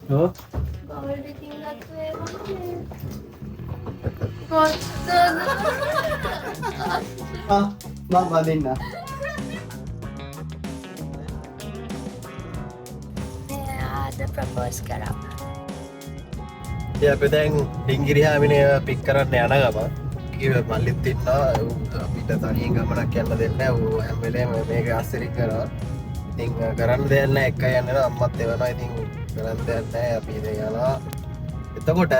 ඔව්. ගෝල්ඩ් එකකින් ගත්ත ඒවා මම වදින්න. ආද ප්‍රපෝස් කරා. අපි දැන් ඩිංගිරි හාමිනේ පික් කරන්න යන ගමන් කිව්ව මල්ලිත් ඉන්නවා අපිට තනියෙන් ගමනක් යන්න දෙන්නේ නැහැ. ඌ හැම වෙලේම මේක අස්සිරින් කරනවා. ඉතින් කරන්න දෙයක් නැහැ. එකයි යන්නේ අම්මත් එවනවා. ඉතින් කරන්න දෙයක් නැහැ. අපි ඉතින් යනවා. එතකොට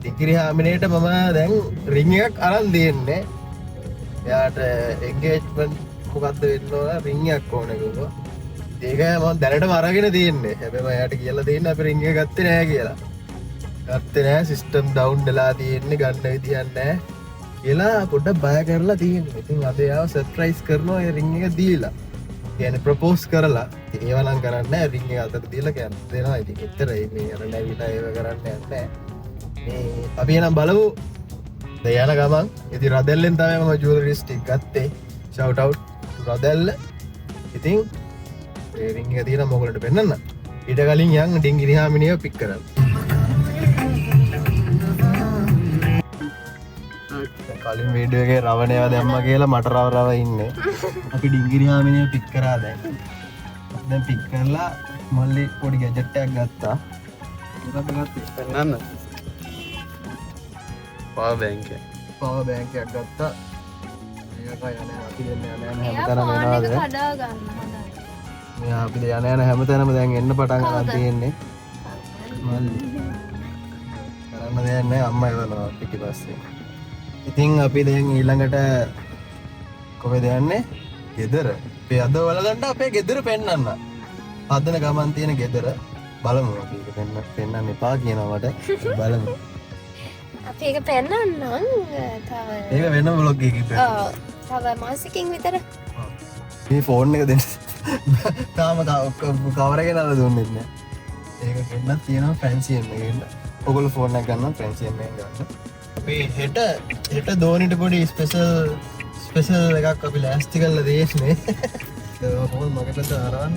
ඩිංගිරි හාමිනේට මම දැන් රින් එකක් අරන් දෙන්නේ. එයාට එන්ගේජ්මන්ට් මොකද්ද වෙන්න ඕන රින් එකක් ඕනේ කිව්වා. ඒක මම දැනටම අරගෙන තියෙන්නේ. හැබැයි මම එයාට කියලා දෙන්න අපි රින් එක ගත්තේ නැහැ කියලා. ගත්තේ නැහැ සිස්ටම් ඩවුන් වෙලා තියෙන්නේ ගන්න විදියක් නැහැ කියලා පොඩ්ඩක් බය කරලා තියෙනවා. ඉතින් අද යාව සර්ප්‍රයිස් කරනවා ඒ රින් එක දීලා. කියන්නේ ප්‍රොපෝස් කරලා. ඉතින් ඒව නම් කරන්නේ නැහැ රින් එක අතට දීලා කියන්නේ දෙනවා. ඉතින් එච්චරයි මේ අර නැවිලා ඒව කරන්නේ නැහැ. මේ අපි එනම් බලමු. දැන් යන ගමන් ඉතින් රදෙල්ලෙන් තමයි මම ජුවලරිස් ටික ගත්තේ. shout out රදෙල්ල. ඉතින් ඒ රින් එක දීලා මොකලට පෙන්නන්න. ඊට කලින් යන් ඩිංගිරි හාමිනියව පික් කරන්න. කලින් වීඩියෝ එකේ රවණේවා දැම්ම කියලා මට රව ඉන්නේ. අපි ඩිංගිරි හාමිනියව පික් කරා දැන්. දැන් පික් කරලා මල්ලි පොඩි ගැජට් එකක් ගත්තා. මොකක්ද ගත්තේ? පෙන්නන්න. පවර් බැංක් එක. පවර් බැංක් එකක් ගත්තා. මේක යන්නේ අපි දෙන්නේ යන්නේ හැමතැනම එනවාද? කඩා ගන්න හොඳයි. මෙයා අපි යන හැමතැනම දැන් එන්න පටන් ගන්න තියෙන්නේ. මල්ලි. කරන්න දෙයක් නැහැ අම්මා එවනවා පිටිපස්සේ. ඉතින් අපි දැන් ඊළඟට කොහෙද යන්නේ? ගෙදර. අපි අද වලගන්න අපේ ගෙදර පෙන්නන්න. හදන ගමන් තියෙන ගෙදර බලමු අපි ඒක පෙන්නන්න එපා කියනවා මට. බලමු. අපි ඒක පෙන්නන්නම් තව. ඒක වෙන vlog එකකින් පෙන්නන්න. ඔව්. තව මාසෙකින් විතර. මේ ෆෝන් එක දෙන්න. තාම කවර ගෙනල්ලා දුන්නෙත් නෑ. ඒක පෙන්නන්න තියෙනවා ෆැන්සි එකකින්. ඔයගොල්ලෝ ෆෝන් එක ගන්නවා ෆැන්සි එකෙන් ගන්න. අපි හෙට දෝනිට පොඩි ස්පෙෂල් එකක් අපි ලෑස්ති කරලා දෙන්නේ. ඒක කොහොමද මගේ පැත්ත ආරවන්න?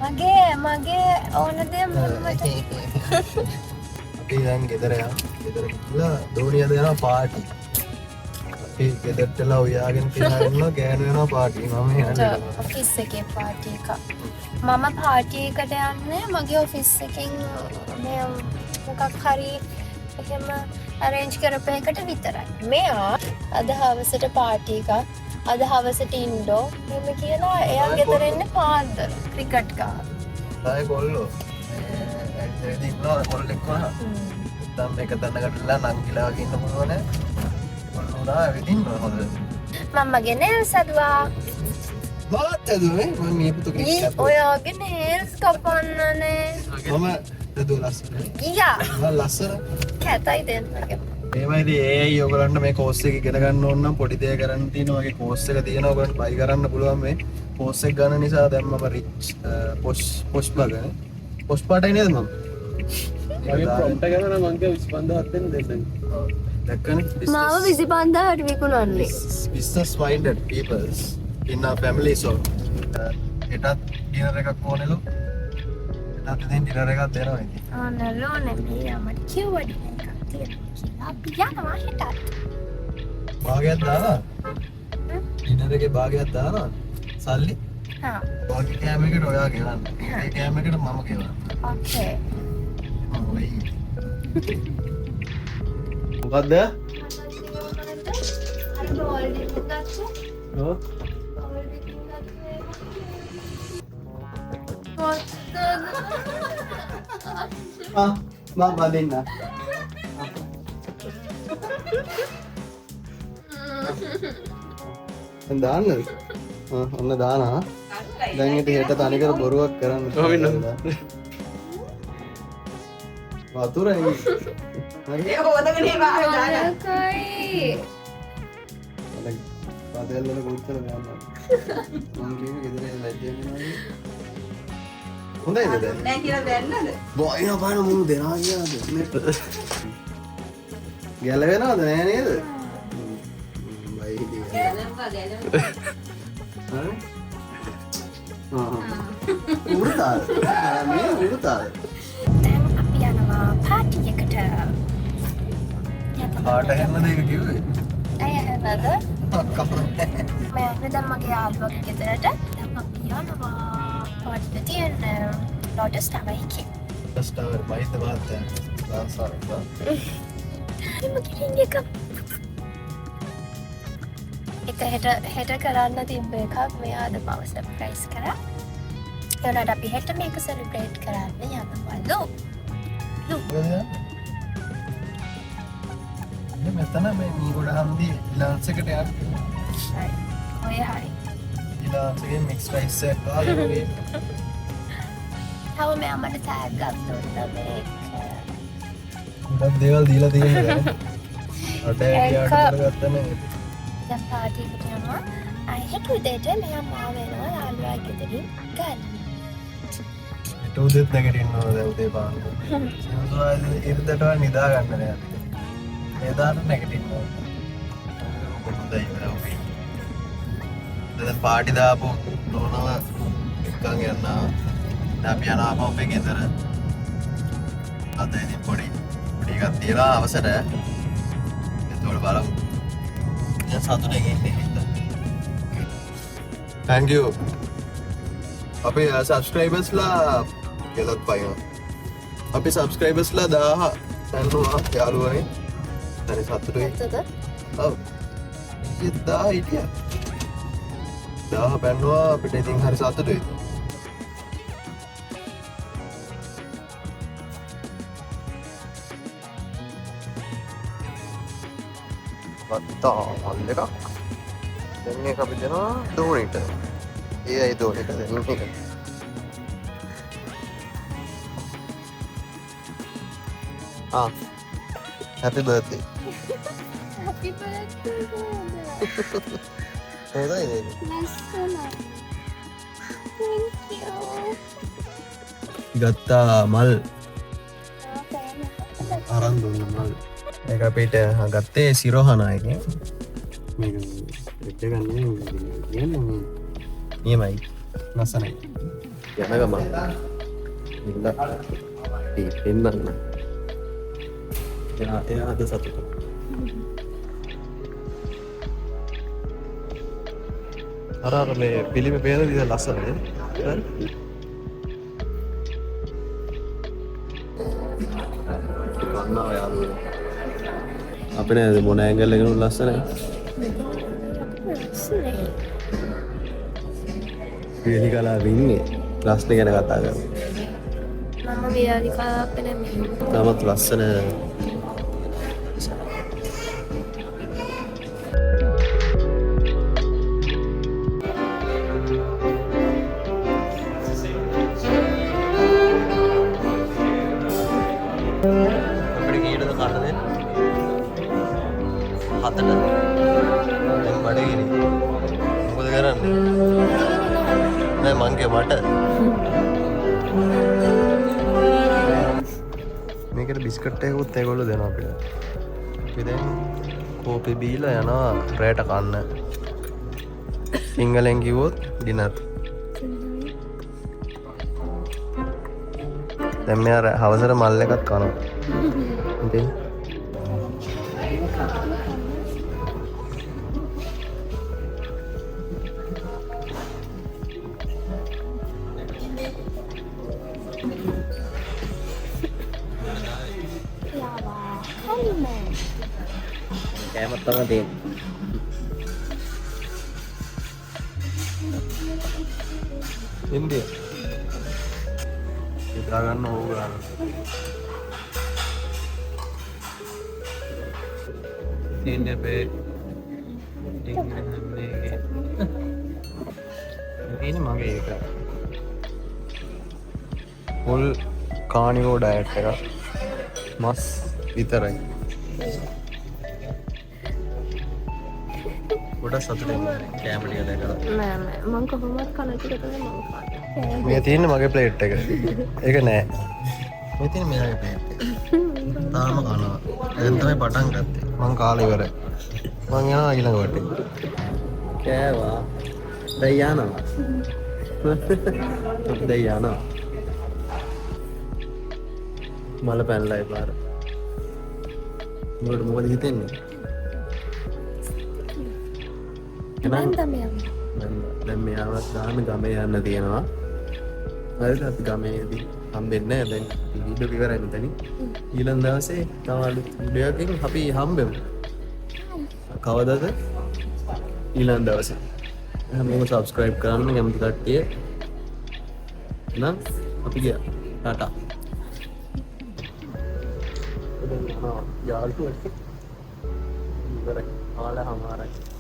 මගේ ඕන දේ මොනවද? අපි දැන් ගෙදර යනවා. ගෙදර ගිහලා දෝනිය අද යනවා පාටි. අපි ගෙදරටලා උයාගෙන තියාගෙන ගෑනු වෙනවා පාටි. මම යන්නේ. ඔෆිස් එකේ පාටි එක. මම පාටි එකට යන්නේ මගේ ඔෆිස් එකෙන් මේ මොකක් හරි එහෙම arrange කරපු එකට විතරයි. මෙයා අද හවසට පාටි එකක් අද හවසට ඉන්ඩෝ මෙන්න කියලා එයා ගෙදර ඉන්නේ පාන්දර ක්‍රිකට් ගහන. ආයි ගොල්ලෝ. ඇයි ඉන්නවා කොල්ලෙක් වහා. දැන් මේක තනකටලා නංගිලා වගේ ඉන්න පුළුවන් නේ. කොල්ලෝලා ඇවිදින්න හොඳ. මම්මගේ nails හදුවා. මොකක්ද දුවේ? මම මේ පුතු ක්‍රිකට්. ඔයාගේ nails කපන්නනේ. මම දදුව ලස්සන. ගියා. මම ලස්සන. කැතයි දෙන්නගේ. මේවයිදී AI ඔයගලන්ට මේ කෝස් එක ඉගෙන ගන්න ඕන නම් පොඩි දෙයක් කරන්න තියෙනවා. වගේ කෝස් එක තියෙනවා ඔයගලන්ට බයි කරන්න පුළුවන් මේ කෝස් එක ගන්න නිසා දැන් මම රිච් පොස් බගනේ. පොස් පාටයි නේද මම? මගේ ප්‍රොම්ප්ට් එක ගන්න මං කිය 25000 දෙන්න. ඔව්. දැක්කනේ? මාව 25000ට විකුණන්නේ. business minded peoples in our family so එටත් ඩිනර් එකක් ඕනෙලු. එටත් ඉතින් ඩිනර් එකක් දෙනවා ඉතින්. ඕනලෝ නෙමෙයි මට කිව්වා ඩිනර් එකක් තියෙනවා. අපි යනවා හෙටත්. භාගයක් දානවා. ඩිනර් එකේ භාගයක් දානවා. සල්ලි හා. ඔයාගේ කෑම එකට ඔයා ගෙවන්න. ඒ කෑම එකට මම ගෙවන්න. ඕකේ. ඔයි. මොකද්ද? ඔව්. මම බදින්න. දාන්නද? ඔන්න දානවා. දැන් ඉතින් හෙට තනිකර බොරුවක් කරන්න. වතුර නේ. ඒක හොදගෙන ඉන්න ආයෙ දාන්න. පදෙල්ලල කොච්චර ගන්නවා. මම කිව්වේ ගෙදර ලැජ්ජෙන්නේ නැහැ. හොඳයිද දැන්? නෑ කියලා දැන්නද? බොයින බලන්න මුන් දෙනවා කියලාද? ගැලවෙනවද නෑ නේද? බයි ඉතින්. ගැලවෙනවා. හරි? උරුතාද? මේ උරුතාද? පාට හැන්න දෙක කිව්වේ ඇය හැනද කපුනේ මෑන්න දැන් මගේ යාළුවගේ ගෙදරට දැන් මම යනවා පාටිට තියෙන ලොටස් ටවර් ස්ටාර් මයිත් මහත්තයා දාසාරා එක හෙට කරන්න තිබ්බ එකක් මෙයාද මව සර්ප්‍රයිස් කරා එවනට අපි හෙට මේක සෙලිබ්‍රේට් කරන්න යනවලු මෙතන මේ මීගොඩ හන්දි ඉලාන්සකට යන්න ඔය හරි ඉලාන්සගේ මික්ස් රයිස් එකක් ආවේ තව මෙයා මට තෑග්ගක් දුන්න මේක ගොඩක් දේවල් දීලා තියෙනවා අටෑග් ගත්තම දැන් පාටියකට යනවා හෙට උදේට මෙයා මාව වෙනවා යාළුවා ගෙදරින් ගන්න හෙට උදේත් නැගිටින්න ඕන දැන් උදේ පාන්දර සිවුසුවාදී ඉරිදට නිදා ගන්න නෑ එදාට නැගිටින්න ඕන හොඳයි නේද දැන් පාටි දාපු නෝනව එක්කන් යනවා අපි යනවා අපේ ගෙදර අද ඉතින් පොඩි එකක් තියලා අවසර එතකොට බලමු දැන් සතුටෙන් ඉන්නේ හින්දා thank you අපේ subscribersලා ගෙලක් පයින් අපි subscribersලා 1000 යනවා යාළුවනේ හරි සතුටුයි ඔව් 1000 හිටියා 1000 පැන්නවා අපිට ඉතින් හරි සතුටුයි වත්තා මල් එකක් දැන් මේක අපි දෙනවා දෝනිට ඒ අය දෝනිට දෙන්න එක happy birthday happy birthday හොඳයි නේද ලස්සනයි thank you ගත්තා මල් අරන් දුන්න මල් ඒක අපිට ගත්තේ සිරෝහනායකේ මේක එක්ක ගන්නේ කියන්නේ නියමයි ලස්සනයි යන ගමන් ඉන්න එන්නන්න එයා අද සතුට අර මේ පිළිමේ පේන විදිහ ලස්සනයි වන්නා යාළුවෝ අපේ මොන ඇන්ගල් එකකින් ලස්සනයි වේදිකාලා වින්නේ ප්‍රශ්න ගැන කතා කරමු මම වේදිකාවක් නෙමෙයි තාමත් ලස්සන මංගේ මට මේකට බිස්කට් එකකුත් ඒගොල්ලෝ දෙනවා අපිට. අපි දැන් කෝපි බීලා යනවා රෑට කන්න. සිංහලෙන් කිව්වොත් ඩිනර්. දැන් මෙයා හවසට මල් එකක් කනවා. ඉතින් කෑමක් තමයි තියෙන්නේ. ඉන්දිය. හිතා ගන්න ඕක ගන්න. ඉන්නේ බේ. ඉන්නේ මගේ එක. ෆුල් කානිවෝ ඩයට් එක. මස් විතරයි. ගොඩක් සතුටින් කෑම ටික දැකලා. නෑ නෑ මම කොහොමවත් කන ටික තමයි මම කාන්නේ. මේ තියෙන්නේ මගේ ප්ලේට් එක. ඒක නෑ. මේ තියෙන්නේ මෙයාගේ ප්ලේට් එක. තාම කනවා. දැන් තමයි පටන් ගත්තේ. මං කාලා ඉවරයි. මං යනවා ඊළඟ වටේ. කෑවා. දැන් යනවා. දැන් යනවා. මල පැනලා පාර. මොකට මොකද හිතෙන්නේ? මන් තමයි යන්නේ. දැන් මෙයාවත් ගාන ගමේ යන්න තියෙනවා. හරිද? අපි ගමේදී හම්බෙන්නේ නැහැ. දැන් වීඩියෝ ඉවරයි මෙතනින්. ඊළඟ දවසේ තව අලුත් වීඩියෝ එකකින් අපි හම්බෙමු. කවදද? ඊළඟ දවසේ. හැමෝම subscribe කරන්න කැමති කට්ටිය. එහෙනම් අපි ගියා. ටාටා. යාළුවෝ ඉවරයි. ආලා හමාරයි.